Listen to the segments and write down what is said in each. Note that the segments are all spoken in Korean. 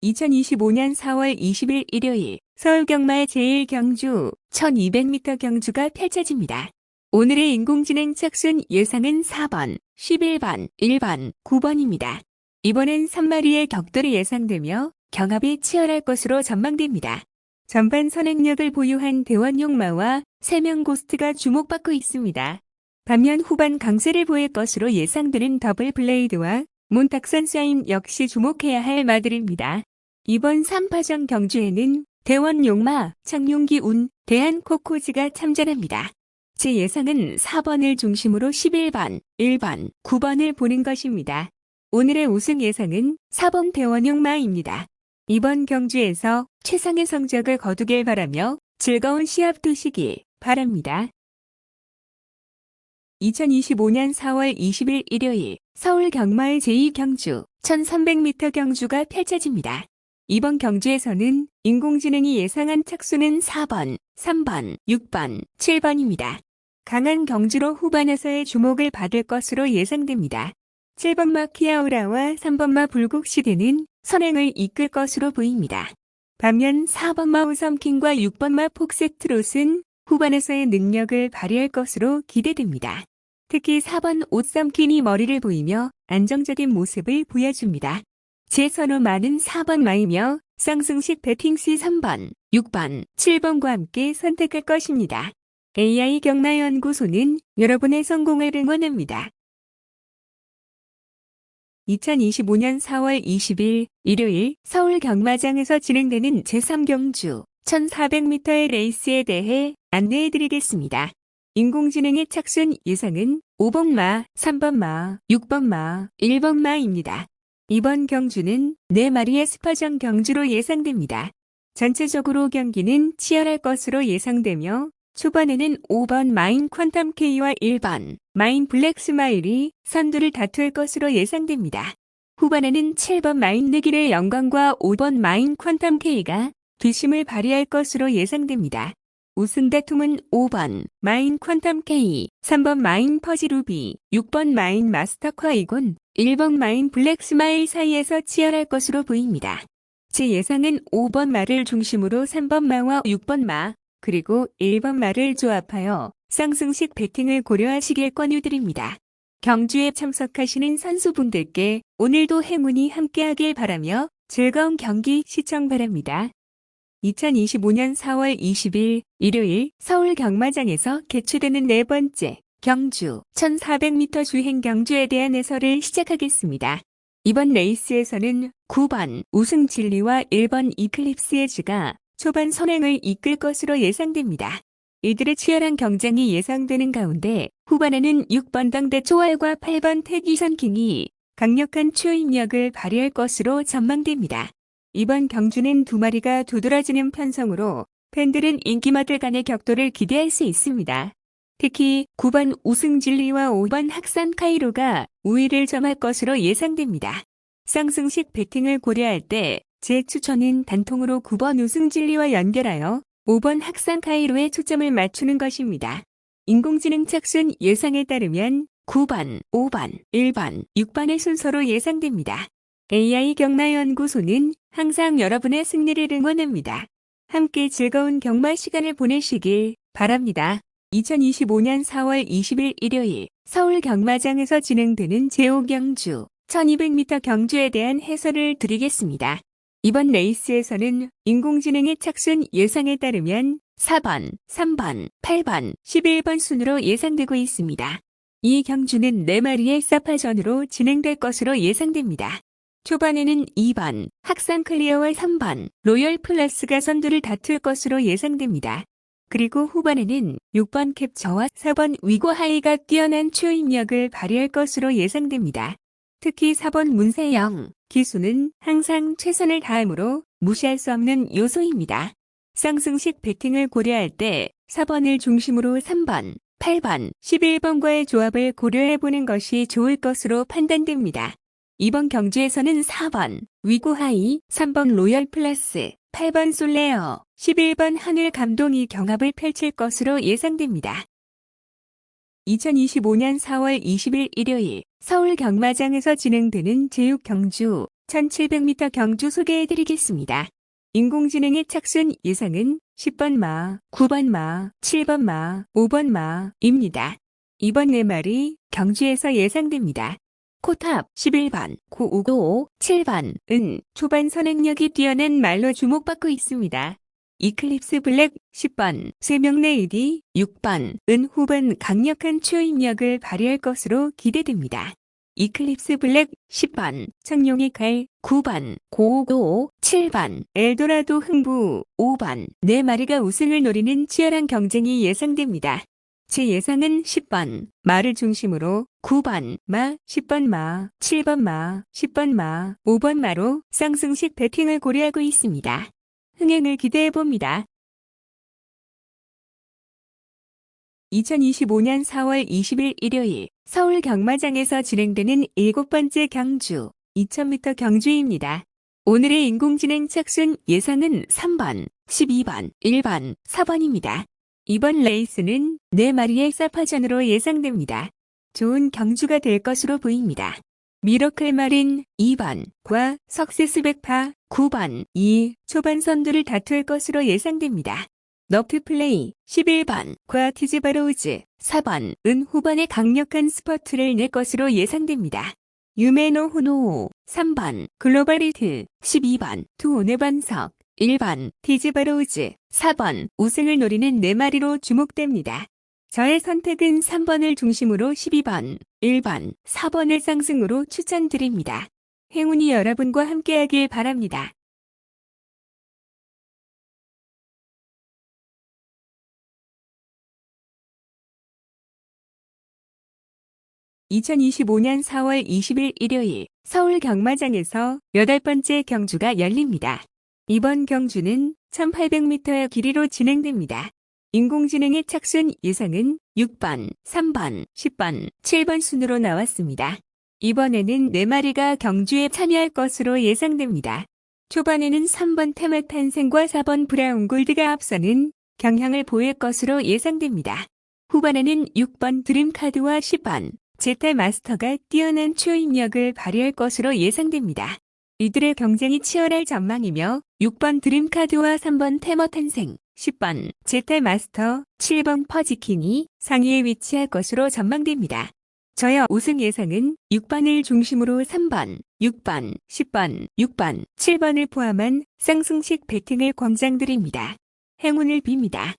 2025년 4월 20일 일요일 서울 경마 제1경주 1200m 경주가 펼쳐집니다. 오늘의 인공지능 착순 예상은 4번, 11번, 1번, 9번입니다. 이번엔 3마리의 격돌이 예상되며 경합이 치열할 것으로 전망됩니다. 전반 선행력을 보유한 대원용마와 3명 고스트가 주목받고 있습니다. 반면 후반 강세를 보일 것으로 예상되는 더블 블레이드와 몬탁선샤인 역시 주목해야 할 마들입니다. 이번 3파전 경주에는 대원용마, 창룡기운, 대한코코즈가 참전합니다. 제 예상은 4번을 중심으로 11번, 1번, 9번을 보는 것입니다. 오늘의 우승 예상은 4번 대원용마입니다. 이번 경주에서 최상의 성적을 거두길 바라며 즐거운 시합 되시길 바랍니다. 2025년 4월 20일 일요일 서울 경마의 제2경주 1300m 경주가 펼쳐집니다. 이번 경주에서는 인공지능이 예상한 착수는 4번, 3번, 6번, 7번입니다. 강한 경주로 후반에서의 주목을 받을 것으로 예상됩니다. 7번마 키아우라와 3번마 불국시대는 선행을 이끌 것으로 보입니다. 반면 4번마 우섬킹과 6번마 폭세트롯은 후반에서의 능력을 발휘할 것으로 기대됩니다. 특히 4번 옷삼킨이 머리를 보이며 안정적인 모습을 보여줍니다. 제 선호 많은 4번 마이며 쌍승식 배팅 시 3번, 6번, 7번과 함께 선택할 것입니다. AI 경마연구소는 여러분의 성공을 응원합니다. 2025년 4월 20일 일요일 서울 경마장에서 진행되는 제3경주 1400m의 레이스에 대해 안내해드리겠습니다. 인공지능의 착순 예상은 5번마, 3번마, 6번마, 1번마입니다. 이번 경주는 4마리의 스파전 경주로 예상됩니다. 전체적으로 경기는 치열할 것으로 예상되며 초반에는 5번 마인 퀀텀 K와 1번 마인 블랙 스마일이 선두를 다툴 것으로 예상됩니다. 후반에는 7번 마인 느길의 영광과 5번 마인 퀀텀 K가 뒷심을 발휘할 것으로 예상됩니다. 우승 다툼은 5번 마인 퀀텀 K, 3번 마인 퍼지루비, 6번 마인 마스터ኳ 이곤, 1번 마인 블랙 스마일 사이에서 치열할 것으로 보입니다. 제 예상은 5번 마를 중심으로 3번 마와 6번 마, 그리고 1번 마를 조합하여 쌍승식 배팅을 고려하시길 권유드립니다. 경주에 참석하시는 선수분들께 오늘도 행운이 함께하길 바라며 즐거운 경기 시청 바랍니다. 2025년 4월 20일 일요일 서울 경마장에서 개최되는 네 번째 경주 1400m 주행 경주에 대한 해설을 시작하겠습니다. 이번 레이스에서는 9번 우승 진리와 1번 이클립스 에즈가 초반 선행을 이끌 것으로 예상됩니다. 이들의 치열한 경쟁이 예상되는 가운데 후반에는 6번 당대 초월과 8번 태기선 킹이 강력한 추인력을 발휘할 것으로 전망됩니다. 이번 경주는 2마리가 두드러지는 편성으로 팬들은 인기마들 간의 격돌을 기대할 수 있습니다. 특히 9번 우승진리와 5번 학산 카이로가 우위를 점할 것으로 예상됩니다. 쌍승식 배팅을 고려할 때 제 추천은 단통으로 9번 우승진리와 연결하여 5번 학산 카이로에 초점을 맞추는 것입니다. 인공지능 착순 예상에 따르면 9번, 5번, 1번, 6번의 순서로 예상됩니다. AI 경마연구소는 항상 여러분의 승리를 응원합니다. 함께 즐거운 경마 시간을 보내시길 바랍니다. 2025년 4월 20일 일요일 서울 경마장에서 진행되는 제5경주 1200m 경주에 대한 해설을 드리겠습니다. 이번 레이스에서는 인공지능의 착순 예상에 따르면 4번, 3번, 8번, 11번 순으로 예상되고 있습니다. 이 경주는 4마리의 사파전으로 진행될 것으로 예상됩니다. 초반에는 2번 학산 클리어와 3번 로열 플러스가 선두를 다툴 것으로 예상됩니다. 그리고 후반에는 6번 캡처와 4번 위고 하이가 뛰어난 추인력을 발휘할 것으로 예상됩니다. 특히 4번 문세영, 기수는 항상 최선을 다하므로 무시할 수 없는 요소입니다. 쌍승식 배팅을 고려할 때 4번을 중심으로 3번, 8번, 11번과의 조합을 고려해보는 것이 좋을 것으로 판단됩니다. 이번 경주에서는 4번 위고하이, 3번 로열 플러스, 8번 솔레어, 11번 하늘 감동이 경합을 펼칠 것으로 예상됩니다. 2025년 4월 20일 일요일 서울 경마장에서 진행되는 제6경주 1700m 경주 소개해드리겠습니다. 인공지능의 착순 예상은 10번 마, 9번 마, 7번 마, 5번 마입니다. 이번 4마리 경주에서 예상됩니다. 코탑 11번, 9595, 7번은 초반 선행력이 뛰어난 말로 주목받고 있습니다. 이클립스 블랙 10번, 세명레이디 6번은 후반 강력한 추임력을 발휘할 것으로 기대됩니다. 이클립스 블랙 10번, 청룡의 칼 9번, 9595, 7번, 엘도라도 흥부 5번, 4마리가 우승을 노리는 치열한 경쟁이 예상됩니다. 제 예상은 10번, 마를 중심으로 9번, 마, 10번 마, 7번 마, 10번 마, 5번 마로 쌍승식 배팅을 고려하고 있습니다. 흥행을 기대해봅니다. 2025년 4월 20일 일요일 서울 경마장에서 진행되는 7번째 경주 2000m 경주입니다. 오늘의 인공지능 착순 예상은 3번, 12번, 1번, 4번입니다. 이번 레이스는 4마리의 사파전으로 예상됩니다. 좋은 경주가 될 것으로 보입니다. 미러클 마린 2번과 석세스 백파 9번, 2 초반 선두를 다툴 것으로 예상됩니다. 너프 플레이 11번과 티즈바로우즈 4번은 후반에 강력한 스퍼트를 낼 것으로 예상됩니다. 유메노 호노 3번, 글로벌히트 12번, 투오네 반석 1번, 티즈바로우즈 4번 우승을 노리는 4마리로 주목됩니다. 저의 선택은 3번을 중심으로 12번, 1번, 4번을 쌍승으로 추천드립니다. 행운이 여러분과 함께하길 바랍니다. (2025년 4월 20일) 일요일 서울 경마장에서 8번째 경주가 열립니다. 이번 경주는 1800m의 길이로 진행됩니다. 인공지능의 착순 예상은 6번, 3번, 10번, 7번 순으로 나왔습니다. 이번에는 4마리가 경주에 참여할 것으로 예상됩니다. 초반에는 3번 테마 탄생과 4번 브라운 골드가 앞서는 경향을 보일 것으로 예상됩니다. 후반에는 6번 드림카드와 10번 제타 마스터가 뛰어난 추임력을 발휘할 것으로 예상됩니다. 이들의 경쟁이 치열할 전망이며 6번 드림카드와 3번 테머 탄생, 10번 제타 마스터, 7번 퍼지킹이 상위에 위치할 것으로 전망됩니다. 저의 우승 예상은 6번을 중심으로 3번, 6번, 10번, 6번, 7번을 포함한 쌍승식 배팅을 권장드립니다. 행운을 빕니다.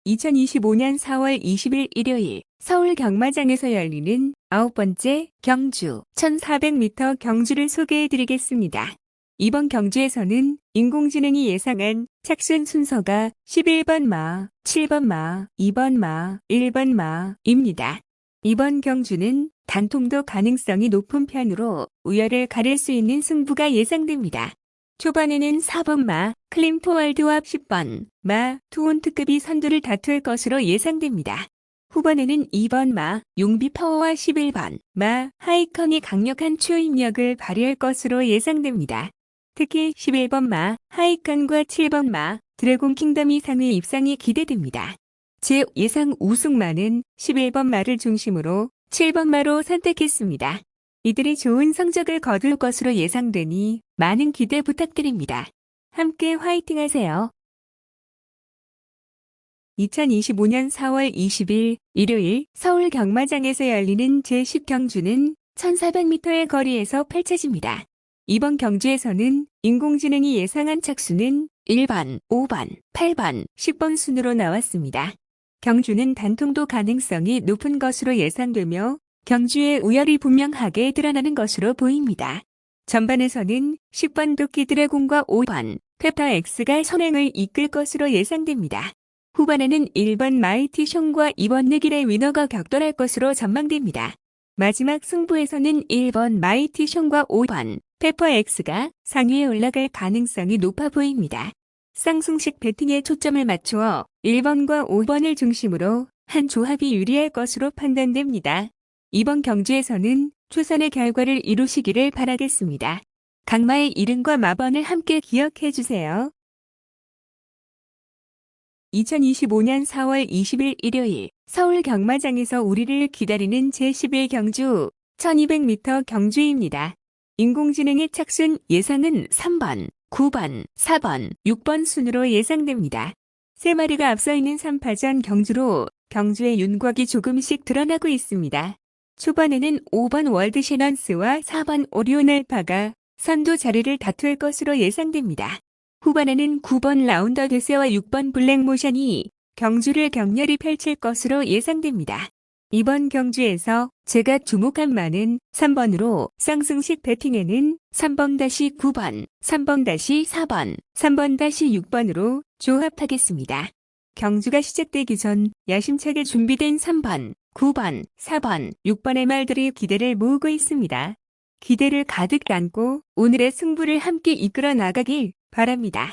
2025년 4월 20일 일요일 서울 경마장에서 열리는 9번째 경주 1400m 경주를 소개해드리겠습니다. 이번 경주에서는 인공지능이 예상한 착순 순서가 11번 마, 7번 마, 2번 마, 1번 마입니다. 이번 경주는 단통도 가능성이 높은 편으로 우열을 가릴 수 있는 승부가 예상됩니다. 초반에는 4번 마, 클림포월드와 10번 마, 투혼트급이 선두를 다툴 것으로 예상됩니다. 후반에는 2번 마, 용비 파워와 11번 마, 하이컨이 강력한 추임력을 발휘할 것으로 예상됩니다. 특히 11번 마, 하이컨과 7번 마, 드래곤 킹덤이 상위 입상이 기대됩니다. 제 예상 우승마는 11번 마를 중심으로 7번 마로 선택했습니다. 이들이 좋은 성적을 거둘 것으로 예상되니 많은 기대 부탁드립니다. 함께 화이팅 하세요. 2025년 4월 20일 일요일 서울 경마장에서 열리는 제10경주는 1400m의 거리에서 펼쳐집니다. 이번 경주에서는 인공지능이 예상한 착수는 1번, 5번, 8번, 10번 순으로 나왔습니다. 경주는 단통도 가능성이 높은 것으로 예상되며 경주의 우열이 분명하게 드러나는 것으로 보입니다. 전반에서는 10번 도끼 드래곤과 5번 페퍼 X가 선행을 이끌 것으로 예상됩니다. 후반에는 1번 마이티 숑과 2번 느길의 위너가 격돌할 것으로 전망됩니다. 마지막 승부에서는 1번 마이티 숑과 5번 페퍼 X가 상위에 올라갈 가능성이 높아 보입니다. 쌍승식 배팅에 초점을 맞추어 1번과 5번을 중심으로 한 조합이 유리할 것으로 판단됩니다. 이번 경주에서는 최선의 결과를 이루시기를 바라겠습니다. 강마의 이름과 마번을 함께 기억해 주세요. 2025년 4월 20일 일요일 서울 경마장에서 우리를 기다리는 제11경주 1200m 경주입니다. 인공지능의 착순 예상은 3번, 9번, 4번, 6번 순으로 예상됩니다. 3마리가 앞서 있는 3파전 경주로 경주의 윤곽이 조금씩 드러나고 있습니다. 초반에는 5번 월드시넌스와 4번 오리온알파가 선두 자리를 다툴 것으로 예상됩니다. 후반에는 9번 라운더 데세와 6번 블랙모션이 경주를 격렬히 펼칠 것으로 예상됩니다. 이번 경주에서 제가 주목한 마는 3번으로 쌍승식 배팅에는 3번-9번, 3번-4번, 3번-6번으로 조합하겠습니다. 경주가 시작되기 전 야심차게 준비된 3번, 9번, 4번, 6번의 말들이 기대를 모으고 있습니다. 기대를 가득 안고 오늘의 승부를 함께 이끌어 나가길 바랍니다.